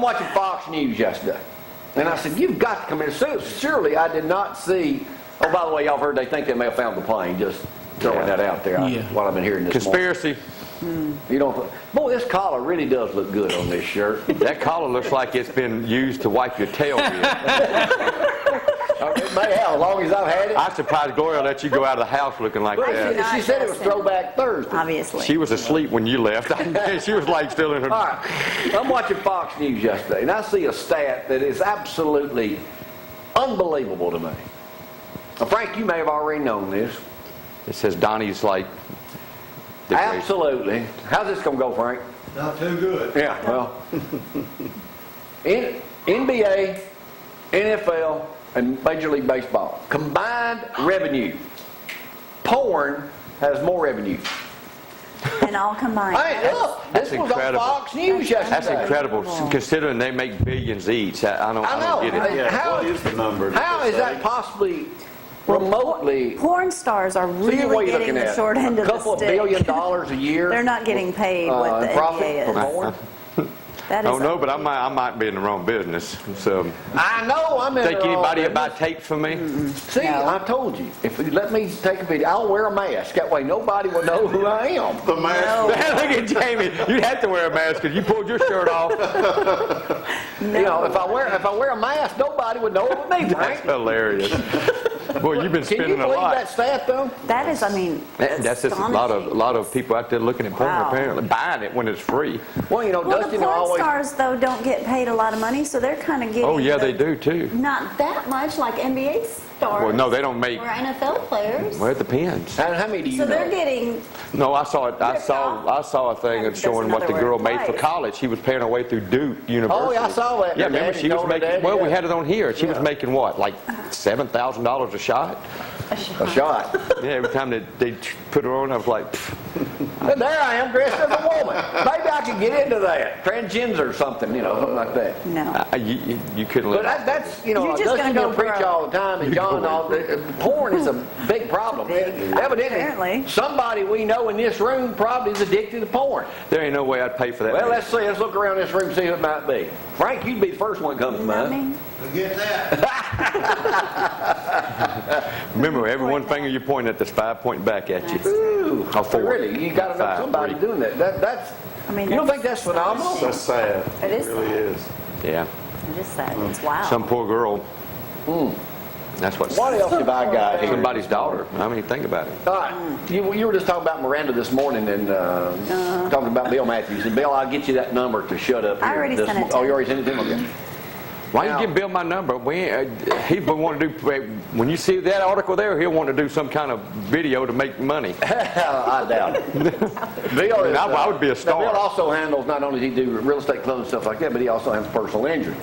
watching Fox News yesterday, and I said, "You've got to come here." So surely I did not see. Oh, by the way, y'all heard they think they may have found the plane. Just throwing that out there. What I've been hearing this conspiracy. You don't. Boy, this collar really does look good on this shirt. That collar looks like it's been used to wipe your tail with. It may have, as long as I've had it. I'm surprised Gloria let you go out of the house looking like that. She said it was Throwback Thursday. Obviously. She was asleep when you left. She was like still in her. All right. I'm watching Fox News yesterday, and I see a stat that is absolutely unbelievable to me. Now, Frank, you may have already known this. It says Donnie's like. Absolutely. How's this going to go, Frank? Not too good. Yeah, well. NBA, NFL, and Major League Baseball. Combined revenue. Porn has more revenue. And all combined. Hey, look, this was incredible. on Fox News yesterday. That's incredible, considering they make billions each. I don't get it. Yeah, what is the number? How is that possibly remotely? Porn stars are really getting the short end of the stick. A couple of $1 billion a year. They're not getting paid what the NBA is. Porn? That is no, but I might be in the wrong business. So I know I'm in think the wrong anybody business. buy tapes from me? See, I told you. If you let me take a video, I'll wear a mask. That way nobody will know who I am. The mask. No. Look at Jamie. You'd have to wear a mask because you pulled your shirt off. You know, if I wear a mask, nobody would know it was me, That's Frank. hilarious. Boy, you've been Can you spending a believe lot. that stat, though? That is, I mean, That's just a lot of people out there looking at porn, Wow. apparently buying it when it's free. Well, you know, well, the Dustin porn always. stars, though, don't get paid a lot of money, so they're kind of getting... Oh yeah, they do too. Not that much like NBA stars. Well, no, they don't make. Or NFL players. Well, it depends. How many do you So know? they're getting... No, I saw it. I saw a thing that's There's showing what the another girl word, made for right. college. She was paying her way through Duke University. Oh, yeah, I saw that. Yeah, Her remember daddy she was told her making. daddy, Well, we yeah. had it on here. She was Yeah. making what, like $7,000 a shot? A shot. Yeah, every time they put her on, I was like, pfft. And there I am dressed as a woman. Maybe I could get into that. Transgender or something, you know, something like that. No. You couldn't But let. that's, you know, You're just Dustin gonna will go preach broke. all the time, and John, porn is a big problem. Evidently, Apparently. somebody we know in this room probably is addicted to porn. There ain't no way I'd pay for that. Well, let's see. Let's look around this room and see who it might be. Frank, you'd be the first one that comes to Not mind. me. Forget that. Remember, every one finger you point at, there's 5 pointing back at you. Ooh, Oh, 4. really? You got to know 5, somebody 3. doing that. That's. I mean, You don't think that's phenomenal? That's sad. It is really is. Yeah. It is sad. It's wild. Some poor girl. That's what. What else have I got here? Somebody's daughter. I mean, think about it. All right. You were just talking about Miranda this morning and talking about Bill Matthews. And Bill, I'll get you that number to shut up here. I already sent it to Oh, you him. already sent it to him? Okay. Why Now- you give Bill my number? He's been wanting to do. When you see that article there, he'll want to do some kind of video to make money. I doubt it. Bill is, I would be a now, star. Bill also handles, not only does he do real estate clubs and stuff like that, but he also handles personal injury.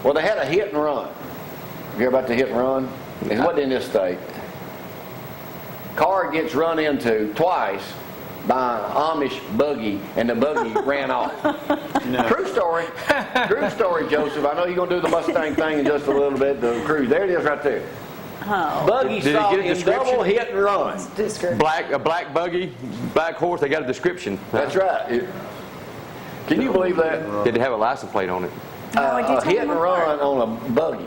Well, they had a hit and run. You hear about the hit and run? It wasn't in this state. Car gets run into twice by an Amish buggy, and the buggy ran off. True story. True story, Joseph. I know you're going to do the Mustang thing in just a little bit. The cruise. There it is right there. Oh. Buggy Did it saw get a in description? double hit and run. A black buggy, black horse. They got a description. That's right. Can you believe that? Did it have a license plate on it? No, would you A tell hit them and apart? run on a buggy.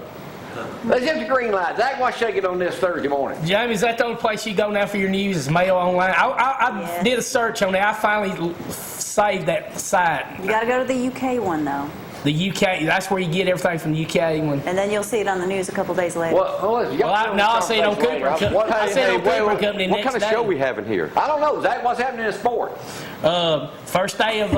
Let's hit the green light. Zach, why shake it on this Thursday morning? Jamie, is that the only place you go now for your news? Is Mail Online? I Yeah. did a search on it. I finally saved that site. You got to go to the UK one, though. The UK, that's where you get everything from the UK one. And then you'll see it on the news a couple days later. I'll see it on Cooper. I see it on Cooper Company What next kind of show day. we having here? I don't know, Zach. What's happening in sport? First day of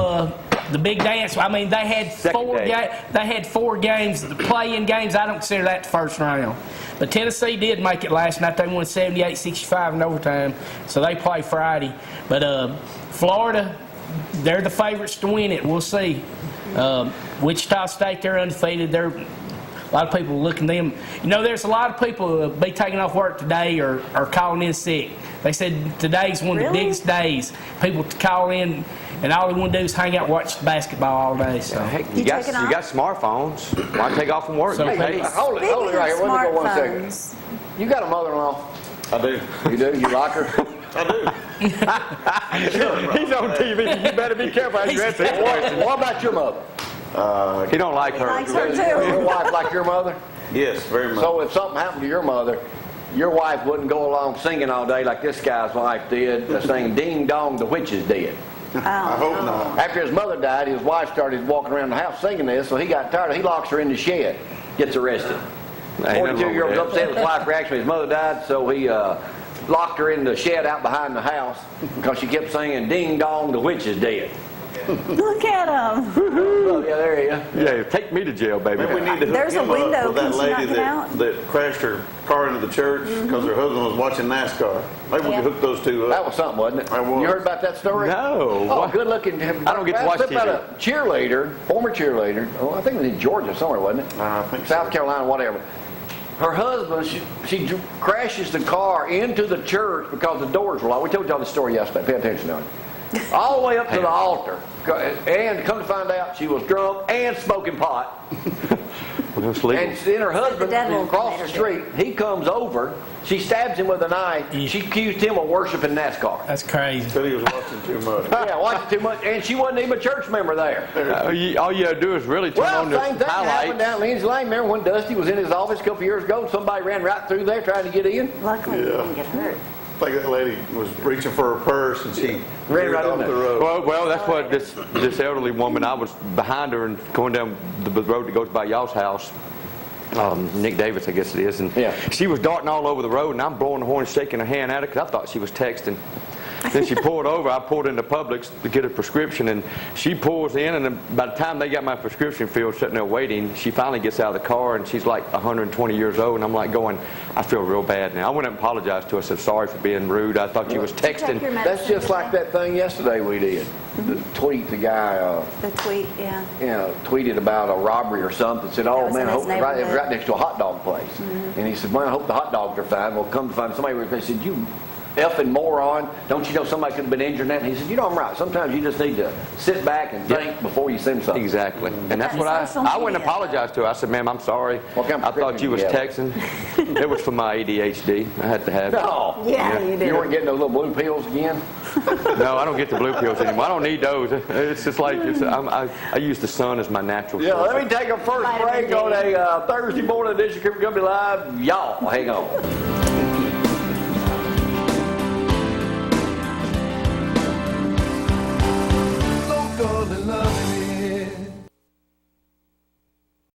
the big dance. I mean, they had Second day. 4 games, the play-in games. I don't consider that the first round. But Tennessee did make it last night. They won 78-65 in overtime, so they play Friday. But Florida, they're the favorites to win it. We'll see. Wichita State, they're undefeated. A lot of people looking at them. You know, there's a lot of people who will be taking off work today or calling in sick. They said today's one of the Really? biggest days. People call in, and all they want to do is hang out and watch basketball all day. So. Heck, You you got taking off? smartphones. Why take off from work? So- You pay. Hold it Speaking right here. of Let me go 1 second. smartphones, You got a mother-in-law? I do. You do? You like her? I do. He's on TV. You better be careful how you answer that question. What about your mother? He don't like He her. likes her Your too. wife like your mother? Yes, very much. So if something happened to your mother, your wife wouldn't go along singing all day like this guy's wife did, saying "Ding Dong, the witch is dead." I hope not. After his mother died, his wife started walking around the house singing this, so he got tired. He locks her in the shed, gets arrested. Ain't nothing wrong with 42-year-old that. upset with his wife's reaction when his mother died, so he locked her in the shed out behind the house because she kept singing "Ding Dong, the witch is dead." Look at him. So, yeah, there you go. Yeah, take me to jail, baby. Maybe we need to hook There's a him window. up with that Can she not lady get out? that crashed her car into the church because her husband was watching NASCAR. Maybe we Yeah. could hook those two That up. was something, wasn't it? That was. You heard about that story? No. Oh, What? good looking. I don't get to watch About TV. a cheerleader, former cheerleader. Oh, I think it was in Georgia somewhere, wasn't it? I think so. South Carolina, whatever. Her husband, she crashes the car into the church because the doors were locked. We told y'all the story yesterday. Pay attention to it. All the way up to the altar. And come to find out, she was drunk and smoking pot. It's legal. And then her husband, The devil across the made her street, he comes over. She stabs him with a knife. She accused him of worshiping NASCAR. That's crazy. Said he was watching too much. Yeah, watching too much. And she wasn't even a church member there. All you gotta do is really turn Well, on the same thing happened highlights. down Lindsay Lane. Remember when Dusty was in his office a couple years ago and somebody ran right through there trying to get in? Luckily, he Yeah. didn't get hurt. I think that lady was reaching for her purse and she Ran veered right in off the there. road. Well, that's what this elderly woman. I was behind her and going down the road that goes by y'all's house. Nick Davis, I guess it is, and Yeah. she was darting all over the road, and I'm blowing the horn, shaking her hand at her because I thought she was texting. Then she pulled over. I pulled into Publix to get a prescription, and she pulls in, and then by the time they got my prescription filled, sitting there waiting, she finally gets out of the car, and she's like 120 years old, and I'm like going, I feel real bad now. I went up and apologized to her. I said, sorry for being rude. I thought she was Check your texting. medicine That's just like today. that thing yesterday we did. The tweet, the guy, The tweet, yeah. tweeted about a robbery or something. Said, "Oh was man, in I his hope it was neighborhood. right next to a hot dog place." And he said, "Man, I hope the hot dogs are fine." Well, come to find somebody, they said, "You effing moron! Don't you know somebody could have been injured in that?" And he said, "You know I'm right. Sometimes you just need to sit back and think before you send something." Exactly. And that's That's what I social went and media. apologized to her. I said, ma'am, I'm sorry. What kind of I thought you was prescription texting. It was for my ADHD. I had to have it. No. Yeah, you did. You weren't getting those little blue pills again? No, I don't get the blue pills anymore. I don't need those. It's just like, I use the sun as my natural Yeah, source. let me take a first Vitamin break D. on a Thursday morning edition of Company Live. Y'all, hang on.